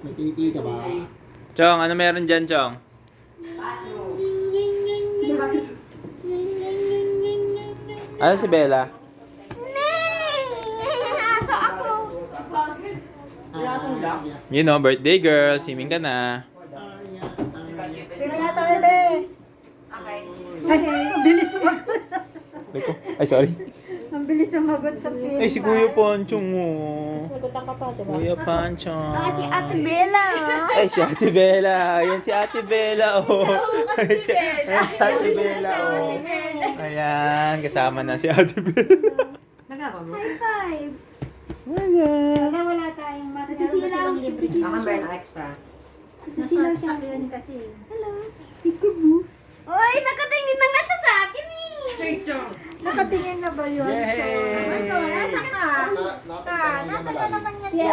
May titi ka ba? Chong, ano meron dyan, Chong? Ano si Bella? Aso ako. You know, birthday girl. Siming ka na. Sino nga tayo, be? Ay, ang bilis sumagot. Ay, sorry. Ang bilis sumagot sa sino. Ay, si Kuya Panchong, oh. Nagutan ka pa, diba? Kuya Panchong. Ah, si Ate Bella. Ay, si Ate Bella. Yan si Ate Bella, oh. Ayan si Ate Bella, oh. Ayan, kasama na si Ate Bella. High five. Ayan. Wala tayong mas. Meron kasi lang libre. Meron na extra. Nasa sakyan kasi. Hello. Peekaboo. Oy, nakatingin na nga siya sa akin eh. Nakatingin na ba yun? Yay! Sure. Ano, nasa ka? Nasa ka naman yan siya.